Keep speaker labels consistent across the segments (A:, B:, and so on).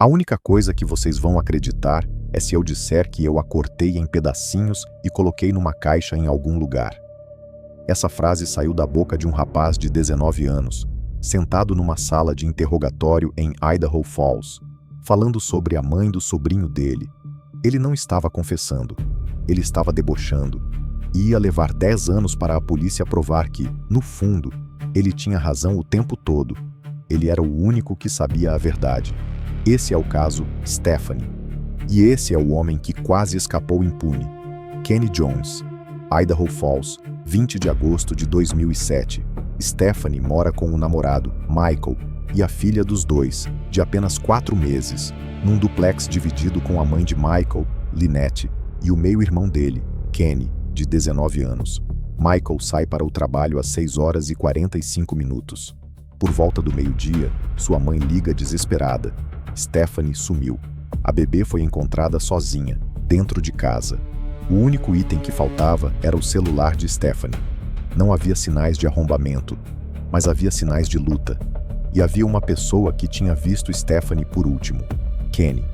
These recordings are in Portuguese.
A: A única coisa que vocês vão acreditar é se eu disser que eu a cortei em pedacinhos e coloquei numa caixa em algum lugar. Essa frase saiu da boca de um rapaz de 19 anos, sentado numa sala de interrogatório em Idaho Falls, falando sobre a mãe do sobrinho dele. Ele não estava confessando, ele estava debochando, e ia levar 10 anos para a polícia provar que, no fundo, ele tinha razão o tempo todo. Ele era o único que sabia a verdade. Esse é o caso Stephanie. E esse é o homem que quase escapou impune. Kenny Jones, Idaho Falls, 20 de agosto de 2007. Stephanie mora com o namorado, Michael, e a filha dos dois, de apenas 4 meses, num duplex dividido com a mãe de Michael, Lynette, e o meio-irmão dele, Kenny, de 19 anos. Michael sai para o trabalho às 6h45. Por volta do meio-dia, sua mãe liga desesperada. Stephanie sumiu. A bebê foi encontrada sozinha, dentro de casa. O único item que faltava era o celular de Stephanie. Não havia sinais de arrombamento, mas havia sinais de luta. E havia uma pessoa que tinha visto Stephanie por último, Kenny.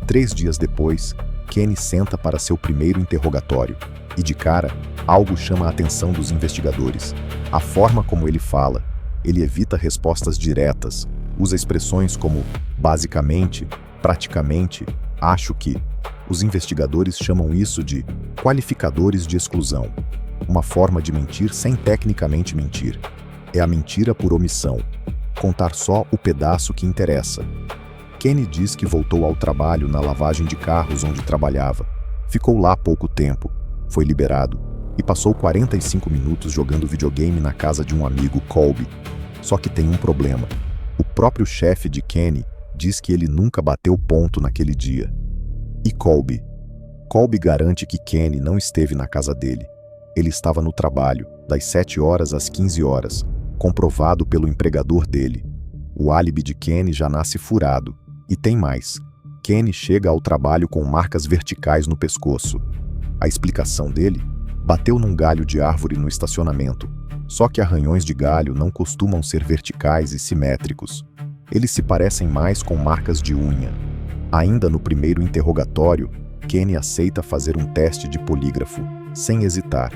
A: 3 dias depois, Kenny senta para seu primeiro interrogatório. E de cara, algo chama a atenção dos investigadores. A forma como ele fala. Ele evita respostas diretas, usa expressões como basicamente, praticamente, acho que. Os investigadores chamam isso de qualificadores de exclusão. Uma forma de mentir sem tecnicamente mentir. É a mentira por omissão. Contar só o pedaço que interessa. Kenny diz que voltou ao trabalho na lavagem de carros onde trabalhava. Ficou lá pouco tempo. Foi liberado e passou 45 minutos jogando videogame na casa de um amigo, Colby. Só que tem um problema. O próprio chefe de Kenny diz que ele nunca bateu ponto naquele dia. E Colby? Colby garante que Kenny não esteve na casa dele. Ele estava no trabalho, das 7 horas às 15 horas, comprovado pelo empregador dele. O álibi de Kenny já nasce furado. E tem mais. Kenny chega ao trabalho com marcas verticais no pescoço. A explicação dele? Bateu num galho de árvore no estacionamento. Só que arranhões de galho não costumam ser verticais e simétricos. Eles se parecem mais com marcas de unha. Ainda no primeiro interrogatório, Kenny aceita fazer um teste de polígrafo, sem hesitar.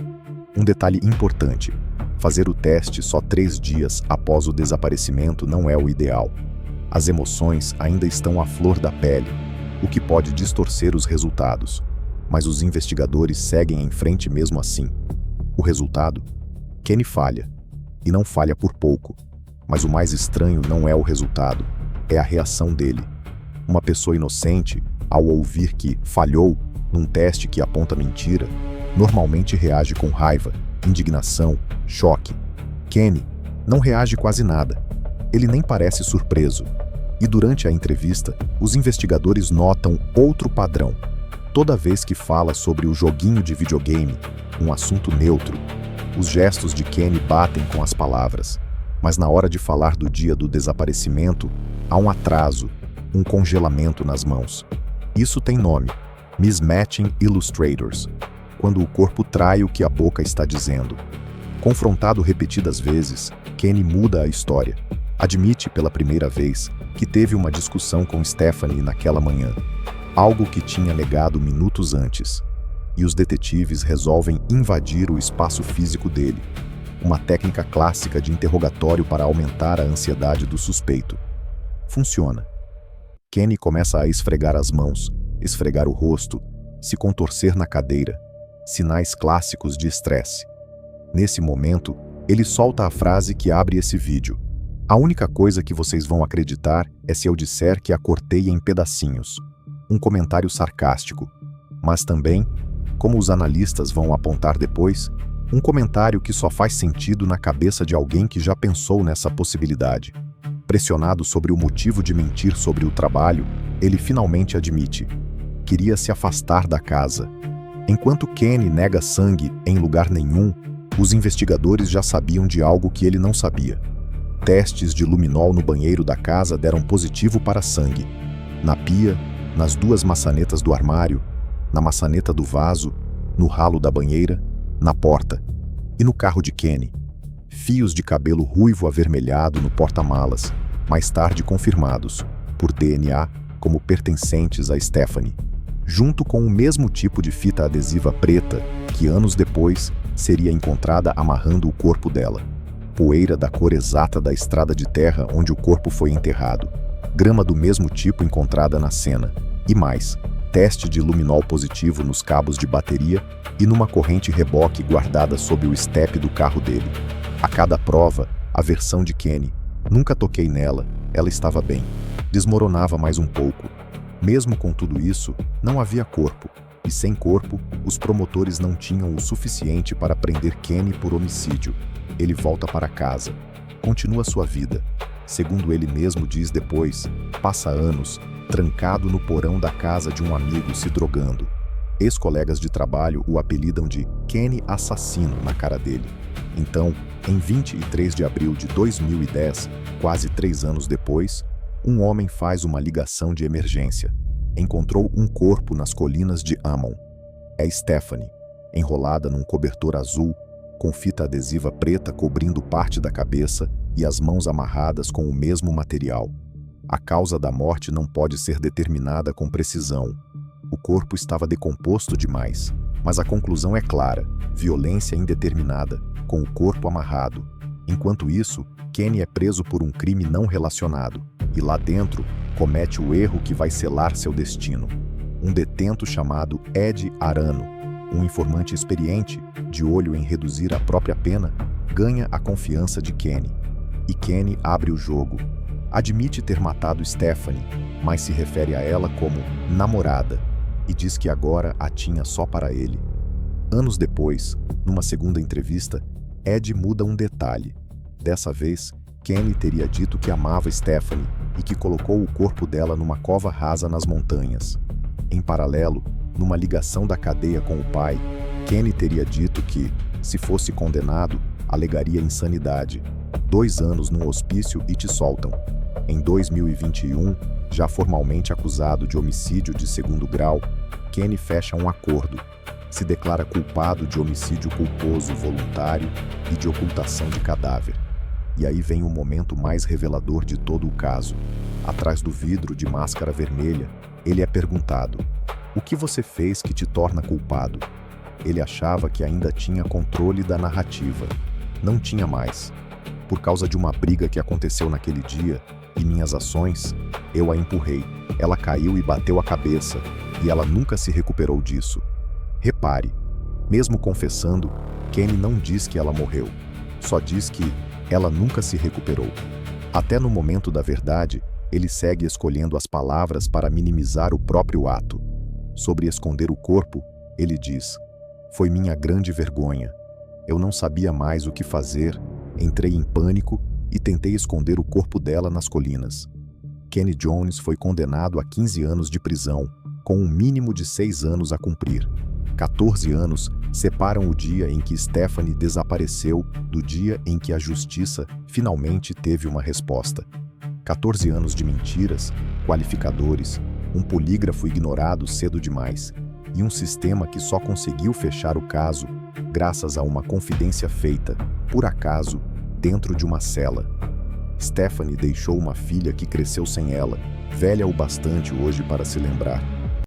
A: Um detalhe importante: fazer o teste só 3 dias após o desaparecimento não é o ideal. As emoções ainda estão à flor da pele, o que pode distorcer os resultados. Mas os investigadores seguem em frente mesmo assim. O resultado? Kenny falha. E não falha por pouco. Mas o mais estranho não é o resultado, é a reação dele. Uma pessoa inocente, ao ouvir que falhou num teste que aponta mentira, normalmente reage com raiva, indignação, choque. Kenny não reage quase nada. Ele nem parece surpreso. E durante a entrevista, os investigadores notam outro padrão. Toda vez que fala sobre o joguinho de videogame, um assunto neutro, os gestos de Kenny batem com as palavras. Mas na hora de falar do dia do desaparecimento, há um atraso, um congelamento nas mãos. Isso tem nome: Mismatching Illustrators, quando o corpo trai o que a boca está dizendo. Confrontado repetidas vezes, Kenny muda a história. Admite pela primeira vez que teve uma discussão com Stephanie naquela manhã. Algo que tinha negado minutos antes. E os detetives resolvem invadir o espaço físico dele. Uma técnica clássica de interrogatório para aumentar a ansiedade do suspeito. Funciona. Kenny começa a esfregar as mãos, esfregar o rosto, se contorcer na cadeira. Sinais clássicos de estresse. Nesse momento, ele solta a frase que abre esse vídeo. A única coisa que vocês vão acreditar é se eu disser que a cortei em pedacinhos. Um comentário sarcástico, mas também, como os analistas vão apontar depois, um comentário que só faz sentido na cabeça de alguém que já pensou nessa possibilidade. Pressionado sobre o motivo de mentir sobre o trabalho, ele finalmente admite: queria se afastar da casa. Enquanto Kenny nega sangue em lugar nenhum, os investigadores já sabiam de algo que ele não sabia. Testes de luminol no banheiro da casa deram positivo para sangue. Na pia, nas 2 maçanetas do armário, na maçaneta do vaso, no ralo da banheira, na porta e no carro de Kenny. Fios de cabelo ruivo avermelhado no porta-malas, mais tarde confirmados, por DNA, como pertencentes a Stephanie, junto com o mesmo tipo de fita adesiva preta que anos depois seria encontrada amarrando o corpo dela. Poeira da cor exata da estrada de terra onde o corpo foi enterrado, grama do mesmo tipo encontrada na cena, e mais, teste de luminol positivo nos cabos de bateria e numa corrente reboque guardada sob o estepe do carro dele. A cada prova, a versão de Kenny: nunca toquei nela, ela estava bem. Desmoronava mais um pouco. Mesmo com tudo isso, não havia corpo, e sem corpo, os promotores não tinham o suficiente para prender Kenny por homicídio. Ele volta para casa. Continua sua vida. Segundo ele mesmo diz depois, passa anos, trancado no porão da casa de um amigo se drogando. Ex-colegas de trabalho o apelidam de Kenny Assassino na cara dele. Então, em 23 de abril de 2010, quase 3 anos depois, um homem faz uma ligação de emergência. Encontrou um corpo nas colinas de Ammon. É Stephanie, enrolada num cobertor azul, com fita adesiva preta cobrindo parte da cabeça e as mãos amarradas com o mesmo material. A causa da morte não pode ser determinada com precisão. O corpo estava decomposto demais, mas a conclusão é clara: violência indeterminada, com o corpo amarrado. Enquanto isso, Kenny é preso por um crime não relacionado, e lá dentro, comete o erro que vai selar seu destino. Um detento chamado Ed Arano, um informante experiente, de olho em reduzir a própria pena, ganha a confiança de Kenny. E Kenny abre o jogo. Admite ter matado Stephanie, mas se refere a ela como namorada, e diz que agora a tinha só para ele. Anos depois, numa segunda entrevista, Ed muda um detalhe. Dessa vez, Kenny teria dito que amava Stephanie e que colocou o corpo dela numa cova rasa nas montanhas. Em paralelo, numa ligação da cadeia com o pai, Kenny teria dito que, se fosse condenado, alegaria insanidade. 2 anos num hospício e te soltam. Em 2021, já formalmente acusado de homicídio de 2º grau, Kenny fecha um acordo. Se declara culpado de homicídio culposo voluntário e de ocultação de cadáver. E aí vem o momento mais revelador de todo o caso. Atrás do vidro de máscara vermelha, ele é perguntado: o que você fez que te torna culpado? Ele achava que ainda tinha controle da narrativa. Não tinha mais. Por causa de uma briga que aconteceu naquele dia, e minhas ações, eu a empurrei. Ela caiu e bateu a cabeça, e ela nunca se recuperou disso. Repare, mesmo confessando, Kenny não diz que ela morreu. Só diz que ela nunca se recuperou. Até no momento da verdade, ele segue escolhendo as palavras para minimizar o próprio ato. Sobre esconder o corpo, ele diz: foi minha grande vergonha. Eu não sabia mais o que fazer, entrei em pânico e tentei esconder o corpo dela nas colinas. Kenny Jones foi condenado a 15 anos de prisão, com um mínimo de 6 anos a cumprir. 14 anos separam o dia em que Stephanie desapareceu do dia em que a justiça finalmente teve uma resposta. 14 anos de mentiras, qualificadores, um polígrafo ignorado cedo demais e um sistema que só conseguiu fechar o caso graças a uma confidência feita, por acaso, dentro de uma cela. Stephanie deixou uma filha que cresceu sem ela, velha o bastante hoje para se lembrar.